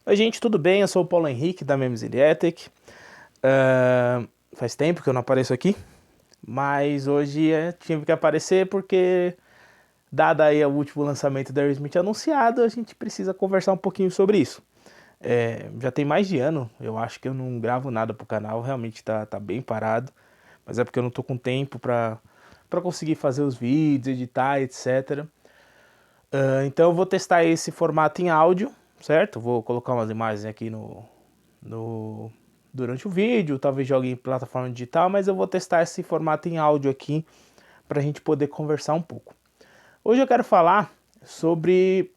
Oi gente, tudo bem? Eu sou o Paulo Henrique da Memes Idiotic. Faz tempo que eu não apareço aqui, mas hoje tive que aparecer porque, dado aí o último lançamento da Aerosmith anunciado, a gente precisa conversar um pouquinho sobre isso. Já tem mais de ano, eu acho que eu não gravo nada pro canal, realmente tá bem parado, mas é porque eu não tô com tempo pra conseguir fazer os vídeos, editar, etc. Então eu vou testar esse formato em áudio, certo? Vou colocar umas imagens aqui no, durante o vídeo, talvez jogue em plataforma digital, mas eu vou testar esse formato em áudio aqui para a gente poder conversar um pouco. Hoje eu quero falar sobre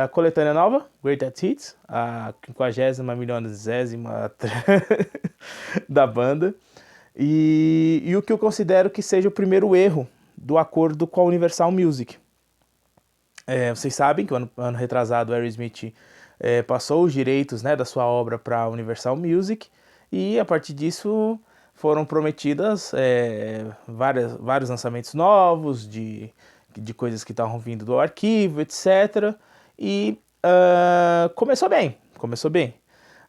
a coletânea nova, Greatest Hits, a 50ª milionésima da banda, e o que eu considero que seja o primeiro erro do acordo com a Universal Music. Vocês sabem que o ano retrasado o Aerosmith passou os direitos, né, da sua obra para a Universal Music e a partir disso foram prometidas vários lançamentos novos de coisas que estavam vindo do arquivo, etc. E começou bem, começou bem.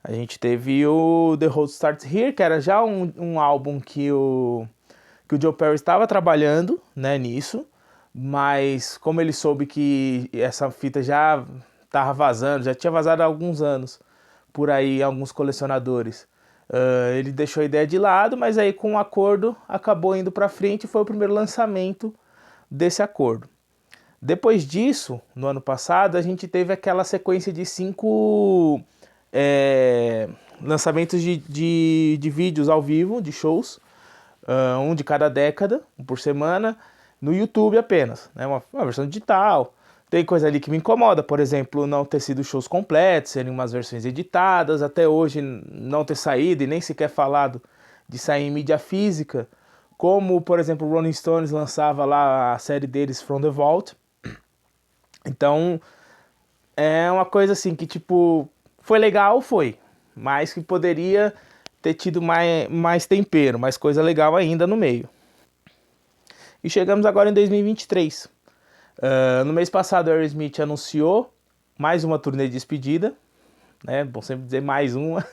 A gente teve o The Road Starts Here, que era já um álbum que o Joe Perry estava trabalhando, né, nisso, mas como ele soube que essa fita já estava vazando, já tinha vazado há alguns anos por aí, alguns colecionadores, ele deixou a ideia de lado, mas aí com um acordo acabou indo para frente e foi o primeiro lançamento desse acordo. Depois disso, no ano passado, a gente teve aquela sequência de 5 lançamentos de vídeos ao vivo, de shows, um de cada década, um por semana, no YouTube apenas, né? Uma versão digital. Tem coisa ali que me incomoda, por exemplo, não ter sido shows completos, serem umas versões editadas, até hoje não ter saído e nem sequer falado de sair em mídia física, como, por exemplo, o Rolling Stones lançava lá a série deles From the Vault. Então, é uma coisa assim que, tipo, foi legal, foi, mas que poderia ter tido mais tempero, mais coisa legal ainda no meio. E chegamos agora em 2023. No mês passado, o Aerosmith anunciou mais uma turnê de despedida, né? Bom sempre dizer mais uma,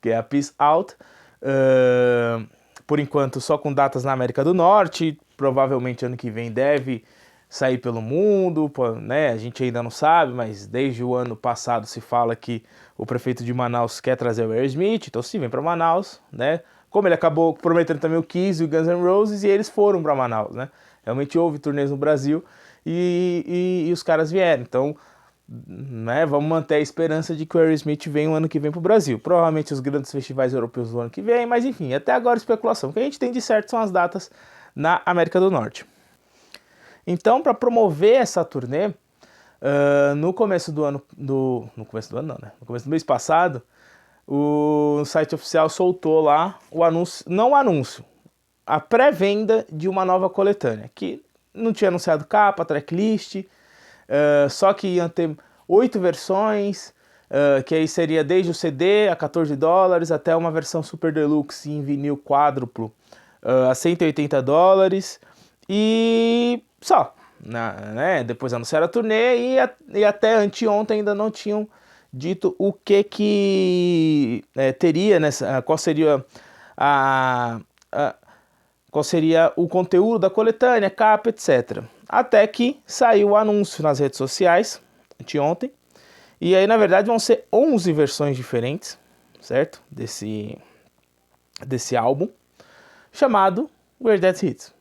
que é a Peace Out. Por enquanto, só com datas na América do Norte. Provavelmente ano que vem deve sair pelo mundo, né? A gente ainda não sabe, mas desde o ano passado se fala que o prefeito de Manaus quer trazer o Aerosmith, então sim, vem para Manaus, né? Como ele acabou prometendo também o Kiss e o Guns N' Roses, e eles foram para Manaus, né? Realmente houve turnês no Brasil e os caras vieram. Então, né, vamos manter a esperança de que o Aerosmith venha o ano que vem para o Brasil. Provavelmente os grandes festivais europeus do ano que vem, mas enfim, até agora especulação. O que a gente tem de certo são as datas na América do Norte. Então, para promover essa turnê, no começo do ano, no começo do ano não, né? No começo do mês passado, o site oficial soltou lá o anúncio, não o anúncio, a pré-venda de uma nova coletânea, que não tinha anunciado capa, tracklist, só que iam ter 8 versões, que aí seria desde o CD a $14 até uma versão super deluxe em vinil quádruplo a $180 e só. Né? Depois anunciaram a turnê e até anteontem ainda não tinham dito o que teria nessa, qual seria qual seria o conteúdo da coletânea, capa, etc. Até que saiu o anúncio nas redes sociais anteontem. E aí, na verdade, vão ser 11 versões diferentes, certo? Desse álbum, chamado Greatest Hits.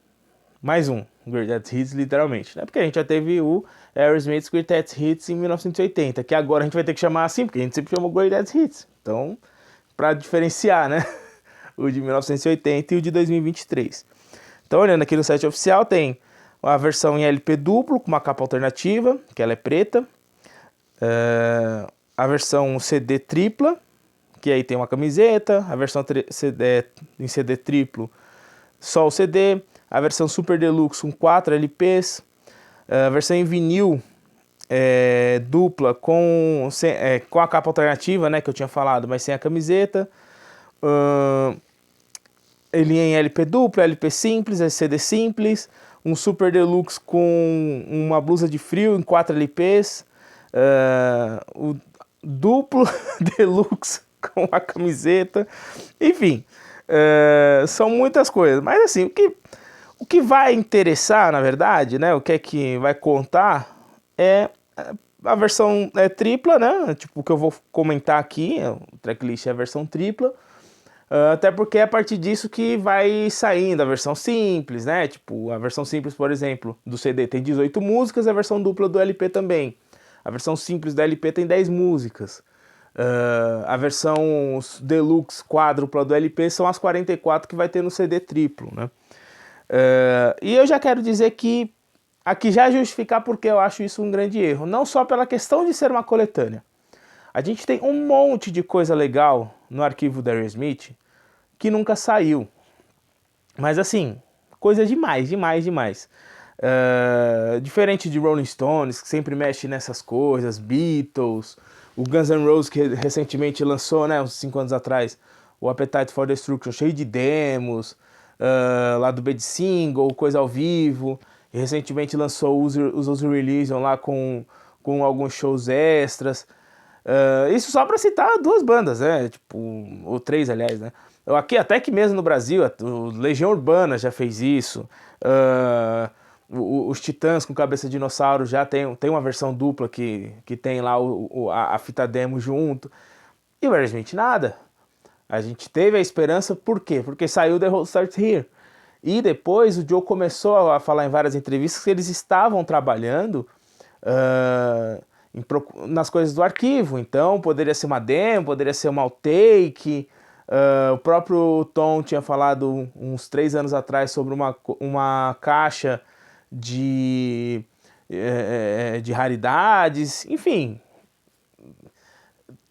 Mais um Greatest Hits, literalmente, né? Porque a gente já teve o Aerosmith's Greatest Hits em 1980, que agora a gente vai ter que chamar assim, porque a gente sempre chamou Greatest Hits. Então, para diferenciar, né? O de 1980 e o de 2023. Então, olhando aqui no site oficial, tem a versão em LP duplo, com uma capa alternativa, que ela é preta. A versão CD tripla, que aí tem uma camiseta. A versão em CD triplo, só o CD. A versão Super Deluxe com 4 LPs. A versão em vinil dupla com a capa alternativa, né, que eu tinha falado, mas sem a camiseta. Ele em LP duplo, LP simples, CD simples, um Super Deluxe com uma blusa de frio em 4 LPs, duplo deluxe com a camiseta, enfim, são muitas coisas, mas assim, o que vai interessar, na verdade, né, o que é que vai contar é a versão tripla, né, tipo, o que eu vou comentar aqui, o tracklist é a versão tripla, até porque é a partir disso que vai saindo a versão simples, né? Tipo, a versão simples, por exemplo, do CD tem 18 músicas, a versão dupla do LP também. A versão simples do LP tem 10 músicas. A versão deluxe quádrupla do LP são as 44 que vai ter no CD triplo, né? E eu já quero dizer que aqui já justificar porque eu acho isso um grande erro. Não só pela questão de ser uma coletânea. A gente tem um monte de coisa legal no arquivo da Aerosmith que nunca saiu. Mas assim, coisa demais, demais, demais. Diferente de Rolling Stones, que sempre mexe nessas coisas, Beatles, o Guns N' Roses, que recentemente lançou, né, uns 5 anos atrás, o Appetite for Destruction, cheio de demos, lá do Bad Single, coisa ao vivo, e recentemente lançou os Use Religion lá com alguns shows extras. Isso só para citar duas bandas, né? Tipo, ou três, aliás, né? Aqui, até que mesmo no Brasil, o Legião Urbana já fez isso. Os Titãs com cabeça de dinossauro já tem uma versão dupla que tem lá a fita demo junto. E o Aerosmith nada. A gente teve a esperança, por quê? Porque saiu The Whole Starts Here. E depois o Joe começou a falar em várias entrevistas que eles estavam trabalhando nas coisas do arquivo. Então poderia ser uma demo, poderia ser uma outtake. O próprio Tom tinha falado uns 3 anos atrás sobre uma caixa de raridades, enfim,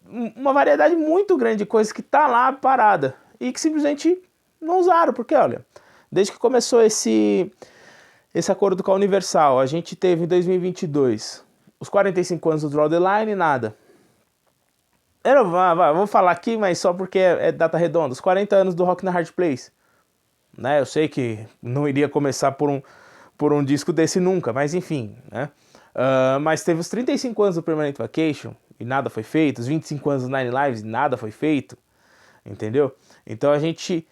uma variedade muito grande de coisas que tá lá parada e que simplesmente não usaram, porque olha, desde que começou esse acordo com a Universal, a gente teve em 2022 os 45 anos do Draw the Line, nada. Eu não vou falar aqui, mas só porque é data redonda, os 40 anos do Rock na Hard Place. Né? Eu sei que não iria começar por um disco desse nunca, mas enfim, né? Mas teve os 35 anos do Permanent Vacation e nada foi feito, os 25 anos do Nine Lives e nada foi feito, entendeu? Então a gente...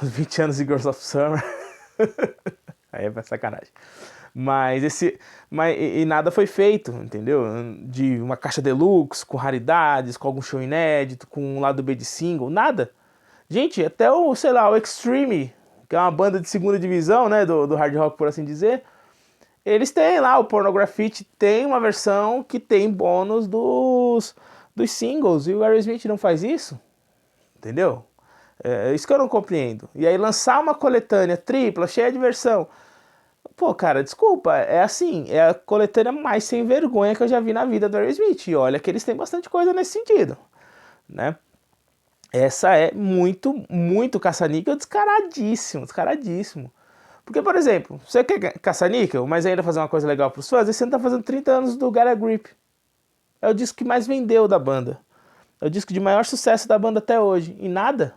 os 20 anos de Girls of Summer... aí é sacanagem. E nada foi feito, entendeu? De uma caixa deluxe, com raridades, com algum show inédito, com um lado B de single, nada. Gente, até sei lá, o Extreme, que é uma banda de segunda divisão, né, do hard rock, por assim dizer, eles têm lá, o Pornography tem uma versão que tem bônus dos singles, e o Aerosmith não faz isso, entendeu? É isso que eu não compreendo. E aí lançar uma coletânea tripla, cheia de versão, pô, cara, desculpa, é assim, é a coletânea mais sem vergonha que eu já vi na vida do Aerosmith, e olha que eles têm bastante coisa nesse sentido, né? Essa é muito, muito caça-níquel, descaradíssimo, descaradíssimo. Porque, por exemplo, você quer caça-níquel, mas ainda fazer uma coisa legal pros fãs, e você não tá fazendo 30 anos do Got a Grip. É o disco que mais vendeu da banda. É o disco de maior sucesso da banda até hoje. E nada.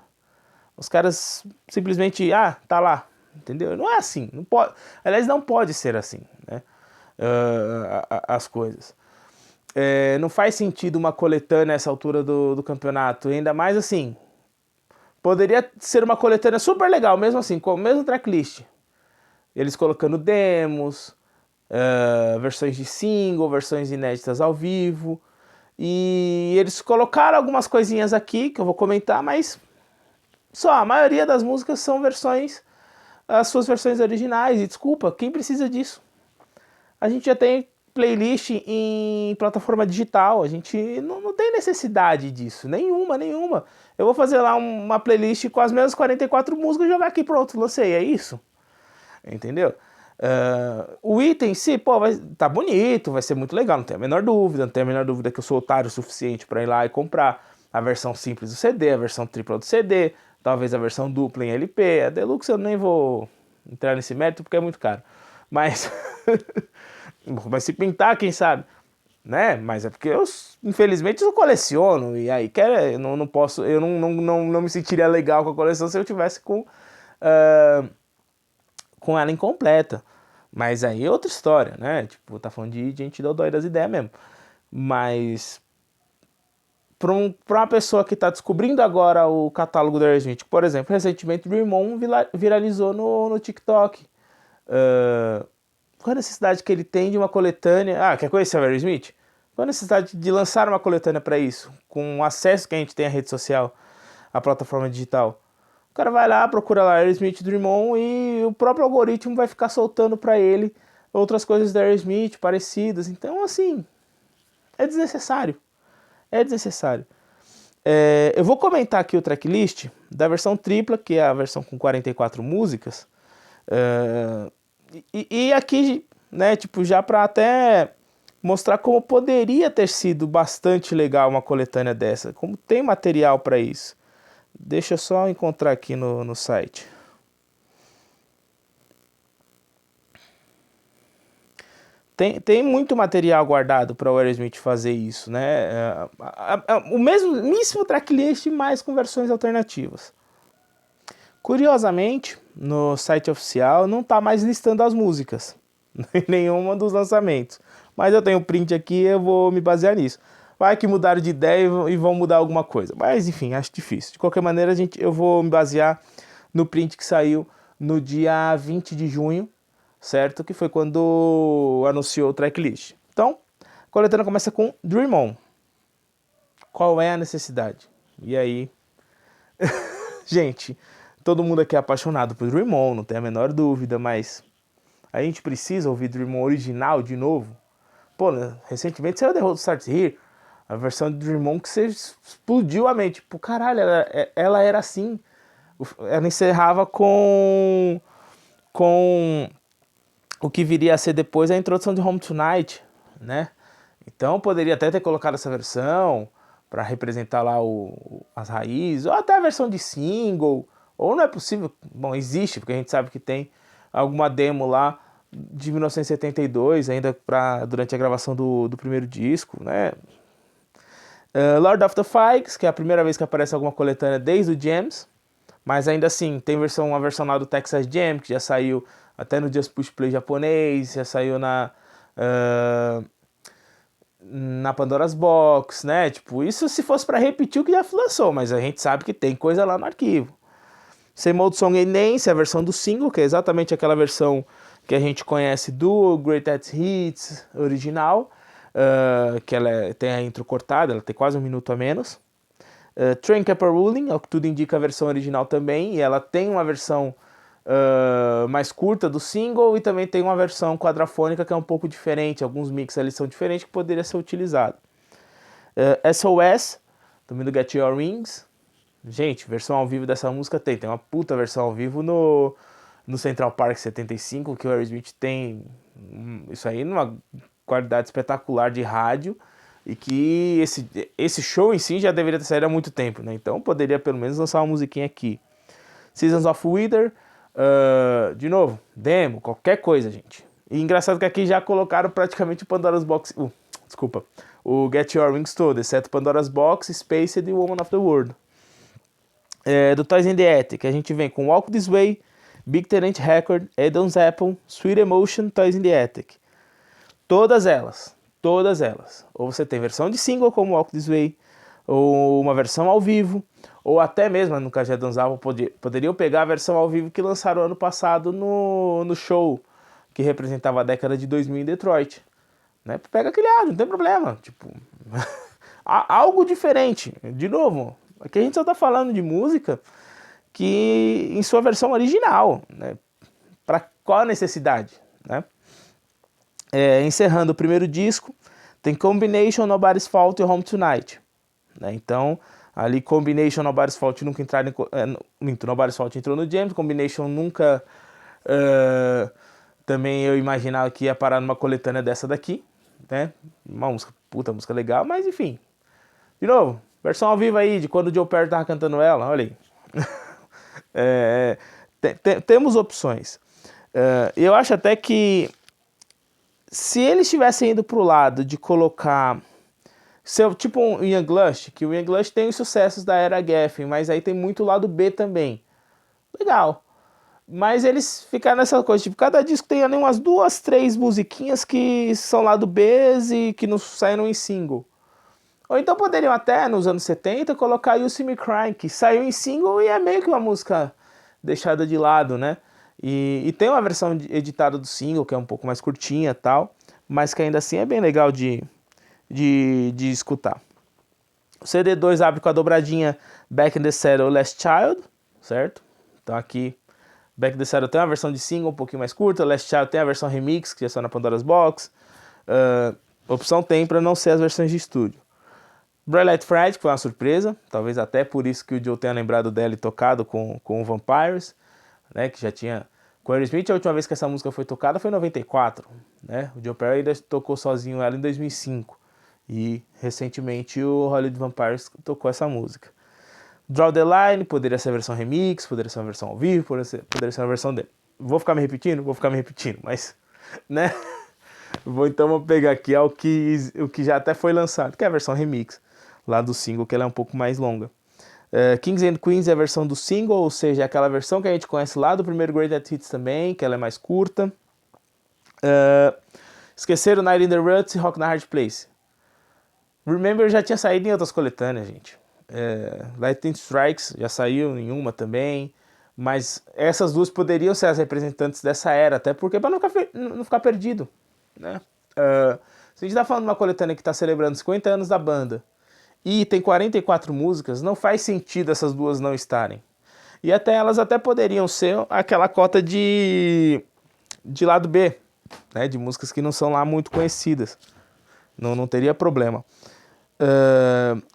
Os caras simplesmente, tá lá. Entendeu? Não é assim. Não pode, aliás, não pode ser assim, né? As coisas. Não faz sentido uma coletânea nessa altura do campeonato. Ainda mais assim. Poderia ser uma coletânea super legal, mesmo assim, com o mesmo tracklist. Eles colocando demos, versões de single, versões inéditas ao vivo. E eles colocaram algumas coisinhas aqui que eu vou comentar, mas só a maioria das músicas são versões, as suas versões originais. E desculpa, quem precisa disso? A gente já tem playlist em plataforma digital, a gente não tem necessidade disso, nenhuma, nenhuma. Eu vou fazer lá uma playlist com as mesmas 44 músicas e jogar aqui, pronto, lancei, é isso? Entendeu? O item em si, pô, tá bonito, vai ser muito legal, não tem a menor dúvida, não tem a menor dúvida que eu sou otário o suficiente para ir lá e comprar a versão simples do CD, a versão tripla do CD, talvez a versão dupla em LP, a Deluxe eu nem vou entrar nesse mérito porque é muito caro, mas... Mas se pintar, quem sabe, né? Mas é porque eu, infelizmente, eu coleciono e aí não posso, eu não me sentiria legal com a coleção se eu tivesse com ela incompleta. Mas aí é outra história, né? Tipo, tá falando de gente dodói das ideias mesmo. Mas para uma pessoa que está descobrindo agora o catálogo do Aerosmith, por exemplo, recentemente o Dream On viralizou no TikTok. Qual a necessidade que ele tem de uma coletânea? Ah, quer conhecer o Aerosmith? Qual a necessidade de lançar uma coletânea para isso? Com o acesso que a gente tem à rede social, à plataforma digital. O cara vai lá, procura lá Aerosmith Dream On e o próprio algoritmo vai ficar soltando para ele outras coisas da Aerosmith parecidas. Então, assim, é desnecessário. É desnecessário. Eu vou comentar aqui o tracklist da versão tripla, que é a versão com 44 músicas. E aqui, né, tipo, já para até mostrar como poderia ter sido bastante legal uma coletânea dessa, como tem material para isso. Deixa eu só encontrar aqui no site. Tem muito material guardado para o Aerosmith fazer isso, né? O mesmo tracklist, mas com versões alternativas. Curiosamente, no site oficial não está mais listando as músicas, em nenhuma dos lançamentos. Mas eu tenho um print aqui, eu vou me basear nisso. Vai que mudaram de ideia e vão mudar alguma coisa. Mas enfim, acho difícil. De qualquer maneira, eu vou me basear no print que saiu no dia 20 de junho, certo? Que foi quando anunciou o tracklist. Então, a coletânea começa com Dream On. Qual é a necessidade? E aí, gente, todo mundo aqui é apaixonado por Dream On, não tem a menor dúvida, mas a gente precisa ouvir Dream On original de novo? Pô, recentemente saiu The Road Starts Here, a versão de Dream On que você explodiu a mente. Tipo, caralho, ela era assim. Ela encerrava com o que viria a ser depois a introdução de Home Tonight, né? Então poderia até ter colocado essa versão para representar lá as raízes, ou até a versão de single, ou não é possível, bom, existe, porque a gente sabe que tem alguma demo lá de 1972, ainda durante a gravação do primeiro disco, né? Lord of the Fikes, que é a primeira vez que aparece alguma coletânea desde o Jams, mas ainda assim, tem uma versão lá do Texas Jam, que já saiu até no Just Push Play japonês, já saiu na Pandora's Box, né? Tipo, isso se fosse para repetir o que já lançou, mas a gente sabe que tem coisa lá no arquivo. Same Old Song and Dance, a versão do single, que é exatamente aquela versão que a gente conhece do Greatest Hits original, que ela tem a intro cortada, ela tem quase 1 minuto a menos. Train Keeper Ruling, ao que tudo indica a versão original também, e ela tem uma versão mais curta do single e também tem uma versão quadrafônica que é um pouco diferente, alguns mix ali são diferentes que poderia ser utilizado. SOS, também do Get Your Wings. Gente, versão ao vivo dessa música tem uma puta versão ao vivo no Central Park 75, que o Aerosmith tem isso aí numa qualidade espetacular de rádio, e que esse show em si já deveria ter saído há muito tempo, né? Então poderia pelo menos lançar uma musiquinha aqui. Seasons of Wither, de novo, demo, qualquer coisa, gente. E engraçado que aqui já colocaram praticamente o Pandora's Box, desculpa, o Get Your Wings todo, exceto Pandora's Box, Spaced e Woman of the World. Do Toys in the Attic, a gente vem com Walk This Way, Big Tenant Record, Adam's Apple, Sweet Emotion, Toys in the Attic. Todas elas. Ou você tem versão de single como Walk This Way, ou uma versão ao vivo, ou até mesmo, no caso de Adam's Apple, poderiam pegar a versão ao vivo que lançaram ano passado no show, que representava a década de 2000 em Detroit. Né? Pega aquele áudio, não tem problema. Tipo, algo diferente. De novo, aqui a gente só tá falando de música que em sua versão original, né? Para qual a necessidade, né? Encerrando o primeiro disco, tem Combination, Nobody's Fault e Home Tonight, né? Então, ali Combination, Nobody's Fault nunca entraram Nobody's Fault entrou no James, Combination nunca também eu imaginava que ia parar numa coletânea dessa daqui, né? Uma música legal, mas enfim. De novo, versão ao vivo aí de quando o Joe Perry tava cantando ela, olha aí. Temos opções. Eu acho até que se eles tivessem ido pro lado de colocar tipo um Young Lush, que o Young Lush tem os sucessos da era Geffen, mas aí tem muito lado B também. Legal. Mas eles ficaram nessa coisa, tipo, cada disco tem ali umas 2, 3 musiquinhas que são lá do B e que não saíram em single. Ou então poderiam até, nos anos 70, colocar You See Me Crying, que saiu em single e é meio que uma música deixada de lado, né? E tem uma versão editada do single, que é um pouco mais curtinha e tal, mas que ainda assim é bem legal de escutar. O CD2 abre com a dobradinha Back in the Saddle, Last Child, certo? Então aqui, Back in the Saddle tem uma versão de single um pouquinho mais curta, Last Child tem a versão remix, que já está na Pandora's Box. Opção tem para não ser as versões de estúdio. Bright Light Friday, que foi uma surpresa, talvez até por isso que o Joe tenha lembrado dela e tocado com o Vampires, né, que já tinha... Com o Aerosmith, a última vez que essa música foi tocada foi em 94, né? O Joe Perry ainda tocou sozinho ela em 2005. E recentemente o Hollywood Vampires tocou essa música. Draw the Line poderia ser a versão remix, poderia ser uma versão ao vivo, poderia ser uma versão dele. Vou ficar me repetindo? Vou ficar me repetindo, mas, né? Vamos pegar aqui o que já até foi lançado, que é a versão remix, lá do single, que ela é um pouco mais longa. Kings and Queens é a versão do single, ou seja, aquela versão que a gente conhece lá do primeiro Greatest Hits também, que ela é mais curta. Esqueceram Night in the Ruts e Rock na Hard Place. Remember já tinha saído em outras coletâneas, gente. Lightning Strikes já saiu em uma também, mas essas duas poderiam ser as representantes dessa era, até porque para não ficar perdido, né? Se a gente está falando de uma coletânea que está celebrando 50 anos da banda e tem 44 músicas, não faz sentido essas duas não estarem. E até elas até poderiam ser aquela cota de lado B, né? De músicas que não são lá muito conhecidas. Não teria problema.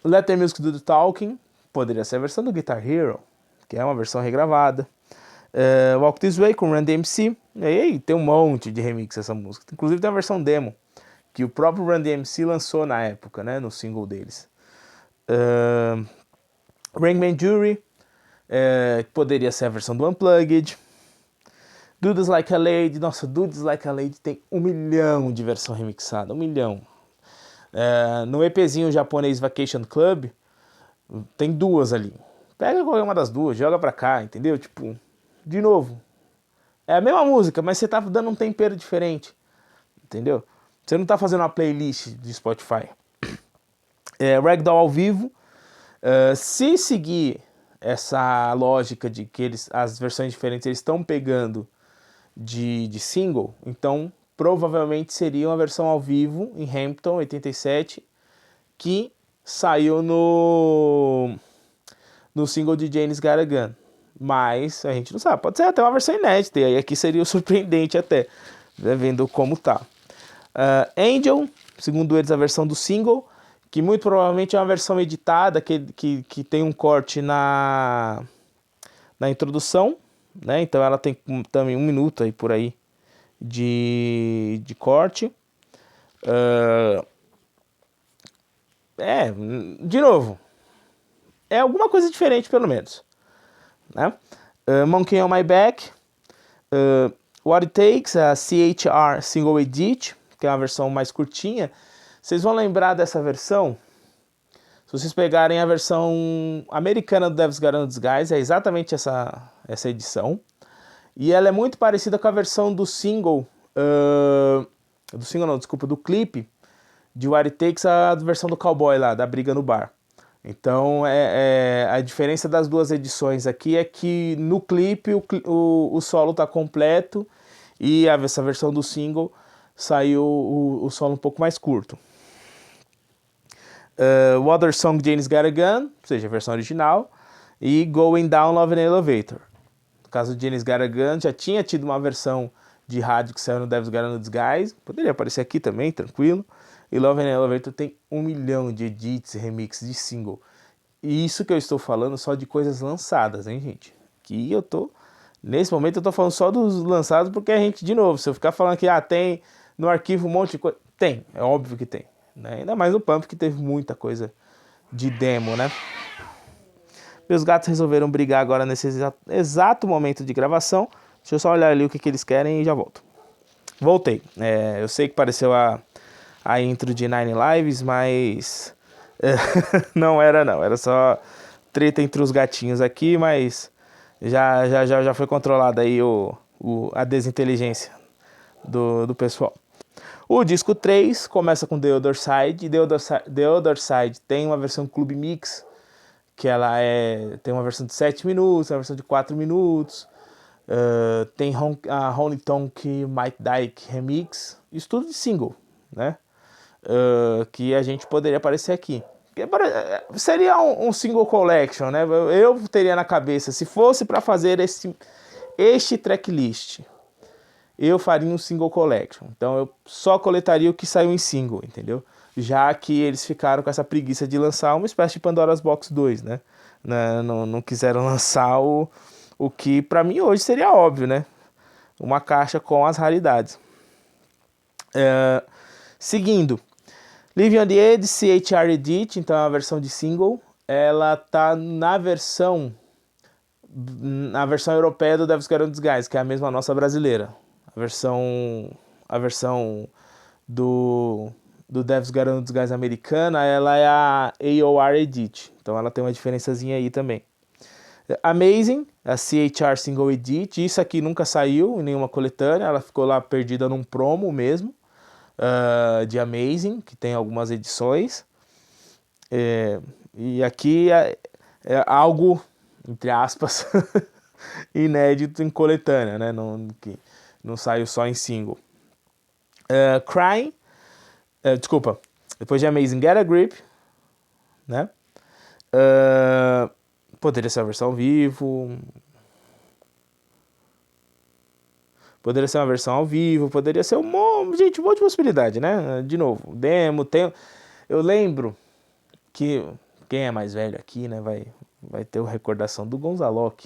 Let the Music Do the Talking poderia ser a versão do Guitar Hero, que é uma versão regravada. Walk This Way com Run DMC. E aí tem um monte de remix essa música. Inclusive tem uma versão demo que o próprio Run DMC lançou na época, né, no single deles. Ringman Jury poderia ser a versão do Unplugged. Dudes Like a Lady. Nossa, Dudes Like a Lady tem 1 milhão de versão remixada, 1 milhão. No EPzinho japonês Vacation Club tem 2 ali. Pega qualquer uma das duas, joga pra cá, entendeu? Tipo, de novo, é a mesma música, mas você tá dando um tempero diferente, entendeu? Você não tá fazendo uma playlist de Spotify. Ragdoll ao vivo, se seguir essa lógica de que as versões diferentes eles estão pegando de single, então provavelmente seria uma versão ao vivo em Hampton 87 que saiu no single de Janis Garagan, mas a gente não sabe, pode ser até uma versão inédita, e aí aqui seria o surpreendente até, né, vendo como tá. Angel, segundo eles a versão do single, que muito provavelmente é uma versão editada, que tem um corte na introdução, né? Então ela tem também 1 minuto aí por aí de corte. De novo, é alguma coisa diferente pelo menos, né? Monkey on My Back, What It Takes, a CHR Single Edit, que é uma versão mais curtinha. Vocês vão lembrar dessa versão se vocês pegarem a versão americana do Devil's Got no Disguise, é exatamente essa edição. E ela é muito parecida com a versão do single, do clipe de What It Takes, a versão do Cowboy lá, da briga no bar. Então a diferença das duas edições aqui é que no clipe o solo tá completo e essa versão do single saiu o solo um pouco mais curto. Water Song Janis Garagan, ou seja, a versão original, e Going Down Love in Elevator. No caso de Janis Garagan, já tinha tido uma versão de rádio que saiu no Devil's Got no Disguise, poderia aparecer aqui também, tranquilo. E Love in Elevator tem 1 milhão de edits e remixes de single. E isso que eu estou falando só de coisas lançadas, hein, gente? Nesse momento eu tô falando só dos lançados, porque a gente, de novo, se eu ficar falando que tem no arquivo um monte de coisa, tem, é óbvio que tem, né? Ainda mais no Pump, que teve muita coisa de demo, né? Meus gatos resolveram brigar agora nesse exato momento de gravação. Deixa eu só olhar ali o que eles querem e já volto. Voltei. Eu sei que pareceu a intro de Nine Lives, mas não era não. Era só treta entre os gatinhos aqui, mas Já foi controlada aí a desinteligência do pessoal. O disco 3 começa com The Other Side, e The Other Side tem uma versão Club Mix, que ela tem uma versão de 7 minutos, uma versão de 4 minutos, tem a Honky Tonk Mike Dyke Remix, isso tudo de single, né? Que a gente poderia aparecer aqui. Seria um single collection, né? Eu teria na cabeça, se fosse para fazer este tracklist, eu faria um single collection. Então eu só coletaria o que saiu em single, entendeu? Já que eles ficaram com essa preguiça de lançar uma espécie de Pandora's Box 2, né? Não quiseram lançar o que pra mim hoje seria óbvio, né? Uma caixa com as raridades. Seguindo, Live on the Edge, CHR Edit, então é uma versão de single. Ela tá na versão europeia do Devil's Got Disguise, que é a mesma nossa brasileira. A versão do Devil's Got Disguise americana, ela é a AOR Edit, então ela tem uma diferençazinha aí também. Amazing, a CHR Single Edit, isso aqui nunca saiu em nenhuma coletânea, ela ficou lá perdida num promo mesmo, de Amazing, que tem algumas edições. E aqui é algo, entre aspas, inédito em coletânea, né? Que não saiu só em single. Crying, desculpa, depois de Amazing, Get a Grip, né? Poderia ser uma versão ao vivo. Poderia ser uma versão ao vivo, poderia ser um monte de possibilidade, né? De novo, demo, eu lembro que quem é mais velho aqui, né, vai ter uma recordação do Gonzaloc,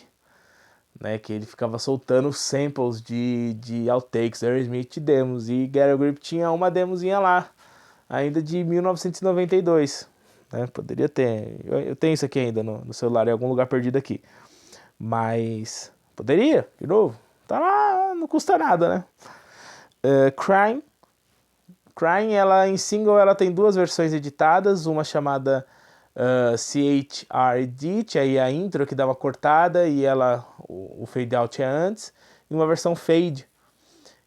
né, que ele ficava soltando samples de outtakes, Aerosmith demos, e Get a Grip tinha uma demozinha lá, ainda de 1992, né, poderia ter, eu tenho isso aqui ainda no celular, em algum lugar perdido aqui, mas poderia, de novo, tá lá, não custa nada, né. Crying, ela em single, ela tem duas versões editadas, uma chamada CHR Edit, aí a intro que dá uma cortada e o fade out é antes, e uma versão fade,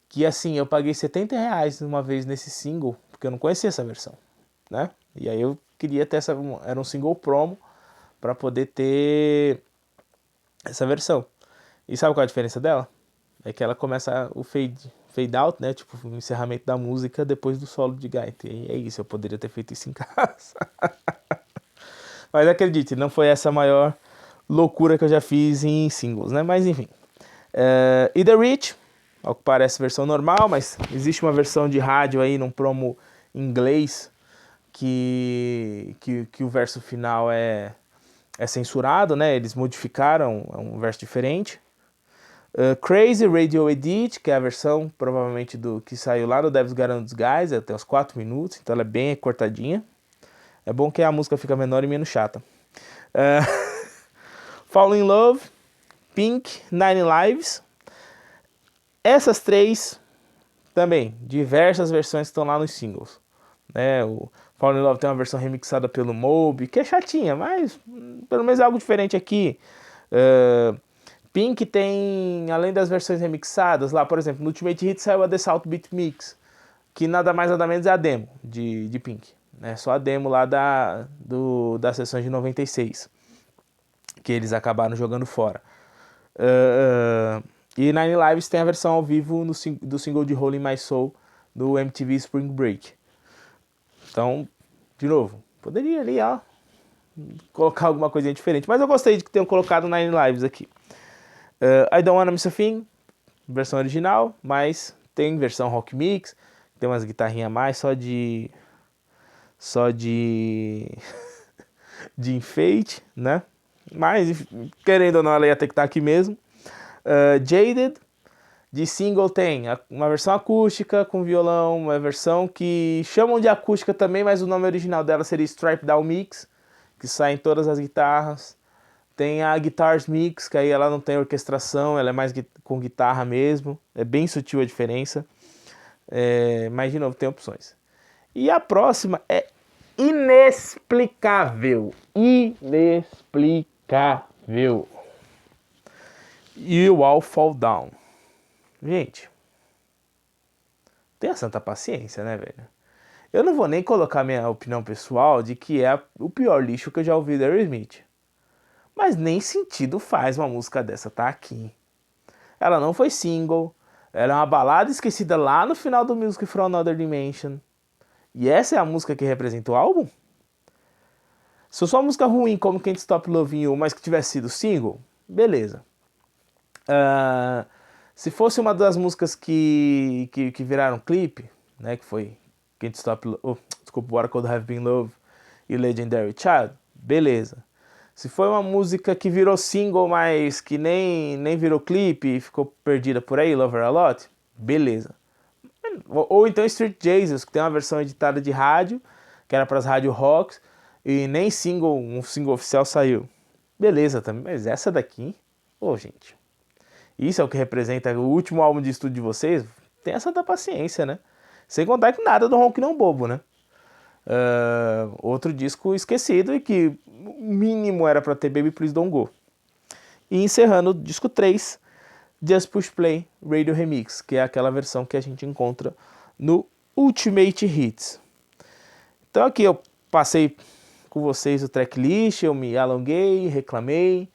que assim, eu paguei R$70 uma vez nesse single, porque eu não conhecia essa versão, né? E aí eu queria ter era um single promo para poder ter essa versão. E sabe qual é a diferença dela? É que ela começa o fade out, né? Tipo, o encerramento da música depois do solo de gaita. E é isso, eu poderia ter feito isso em casa. Mas acredite, não foi essa a maior loucura que eu já fiz em singles, né? Mas enfim. E The Rich, ao que parece versão normal, mas existe uma versão de rádio aí num promo inglês que o verso final é censurado, né? Eles modificaram, é um verso diferente. Crazy Radio Edit, que é a versão provavelmente do que saiu lá no Devil's Got Disguise, ela tem uns 4 minutos, então ela é bem cortadinha. É bom que a música fica menor e menos chata. Fall in Love, Pink, Nine Lives. Essas três também, diversas versões que estão lá nos singles. Né? O Fall in Love tem uma versão remixada pelo Moby, que é chatinha, mas pelo menos é algo diferente aqui. Pink tem, além das versões remixadas, lá, por exemplo, no Ultimate Hit saiu a The South Beat Mix, que nada mais nada menos é a demo de Pink. Né? Só a demo lá das sessões de 96, que eles acabaram jogando fora. E Nine Lives tem a versão ao vivo do single de Rolling My Soul do MTV Spring Break. Então, de novo, poderia ali, ó, colocar alguma coisinha diferente. Mas eu gostei de que tenham colocado Nine Lives aqui. I Don't Wanna Miss a Thing, versão original, mas tem versão rock mix, tem umas guitarrinhas a mais só de de enfeite, né? Mas, querendo ou não, ela ia ter que estar aqui mesmo. Jaded, de single tem uma versão acústica com violão, uma versão que chamam de acústica também, mas o nome original dela seria Stripe Down Mix, que sai em todas as guitarras. Tem a Guitars Mix, que aí ela não tem orquestração, ela é mais com guitarra mesmo, é bem sutil a diferença. Mas, de novo, tem opções. E a próxima é inexplicável. Inexplicável. You All Fall Down. Gente, tenha santa paciência, né, velho? Eu não vou nem colocar minha opinião pessoal de que é o pior lixo que eu já ouvi do Aerosmith. Mas nem sentido faz uma música dessa tá aqui. Ela não foi single. Ela é uma balada esquecida lá no final do Music from Another Dimension. E essa é a música que representa o álbum? Se fosse uma música ruim como Can't Stop Loving You, mas que tivesse sido single, beleza. Se fosse uma das músicas que viraram clipe, né, que foi Can't Stop, desculpa, What Could Have Been Love e Legendary Child, beleza. Se foi uma música que virou single, mas que nem virou clipe e ficou perdida por aí, Love Her A Lot, beleza. Ou então Street Jesus, que tem uma versão editada de rádio, que era para as rádio rocks, e nem um single oficial saiu. Beleza também, mas essa daqui, gente, isso é o que representa o último álbum de estúdio de vocês? Tem essa da paciência, né? Sem contar que nada do Ronque Não Bobo, né? Outro disco esquecido e que o mínimo era para ter Baby Please Don't Go. E encerrando o disco 3, Just Push Play Radio Remix, que é aquela versão que a gente encontra no Ultimate Hits. Então aqui eu passei com vocês o tracklist, eu me alonguei, reclamei,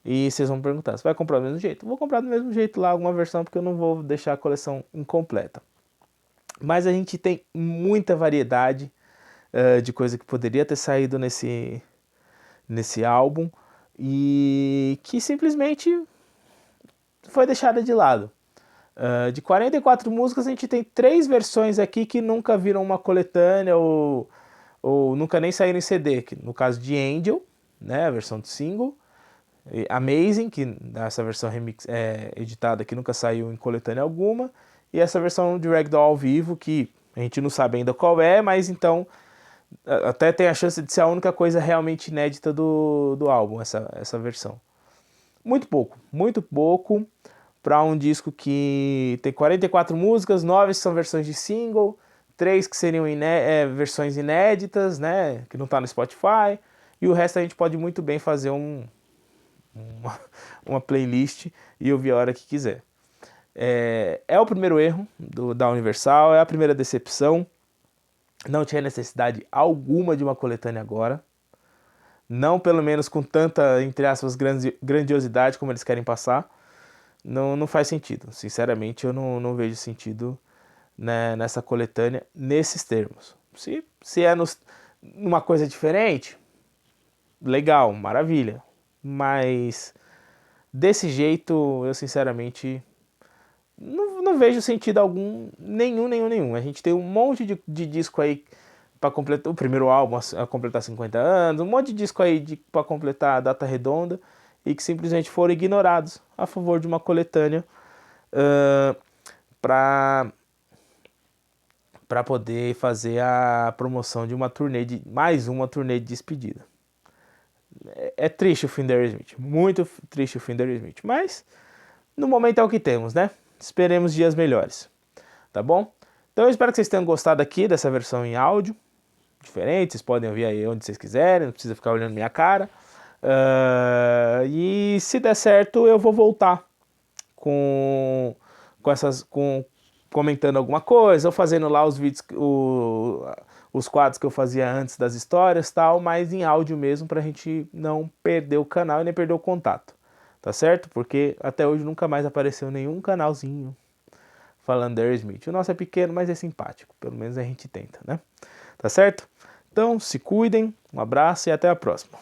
e vocês vão me perguntar, você vai comprar do mesmo jeito? Eu vou comprar do mesmo jeito lá alguma versão, porque eu não vou deixar a coleção incompleta. Mas a gente tem muita variedade de coisa que poderia ter saído nesse álbum e que simplesmente foi deixada de lado. De 44 músicas, a gente tem 3 versões aqui que nunca viram uma coletânea ou nunca nem saíram em CD. Que, no caso de Angel, né, a versão de single, Amazing, que essa versão remix editada que nunca saiu em coletânea alguma, e essa versão de Ragdoll ao vivo, que a gente não sabe ainda qual é, mas então até tem a chance de ser a única coisa realmente inédita do álbum, essa versão. Muito pouco para um disco que tem 44 músicas, 9 são versões de single, 3 que seriam versões inéditas, né, que não tá no Spotify, e o resto a gente pode muito bem fazer uma playlist e ouvir a hora que quiser. É o primeiro erro da Universal, é a primeira decepção. Não tinha necessidade alguma de uma coletânea agora. Não, pelo menos com tanta, entre aspas, grandiosidade como eles querem passar. Não faz sentido. Sinceramente, eu não vejo sentido, né, nessa coletânea, nesses termos. Se é numa coisa diferente, legal, maravilha. Mas desse jeito, eu sinceramente não vejo sentido algum, nenhum. A gente tem um monte de disco aí para completar o primeiro álbum a completar 50 anos, um monte de disco aí para completar a data redonda e que simplesmente foram ignorados a favor de uma coletânea para poder fazer a promoção de mais uma turnê de despedida. É triste o fim da Aerosmith, muito triste o fim da Aerosmith, mas no momento é o que temos, né? Esperemos dias melhores, tá bom? Então eu espero que vocês tenham gostado aqui dessa versão em áudio, diferente, vocês podem ouvir aí onde vocês quiserem, não precisa ficar olhando minha cara. E se der certo, eu vou voltar comentando alguma coisa, ou fazendo lá os vídeos, os quadros que eu fazia antes das histórias e tal, mas em áudio mesmo, pra gente não perder o canal e nem perder o contato, tá certo? Porque até hoje nunca mais apareceu nenhum canalzinho falando da Aerosmith. O nosso é pequeno, mas é simpático, pelo menos a gente tenta, né? Tá certo? Então, se cuidem, um abraço e até a próxima.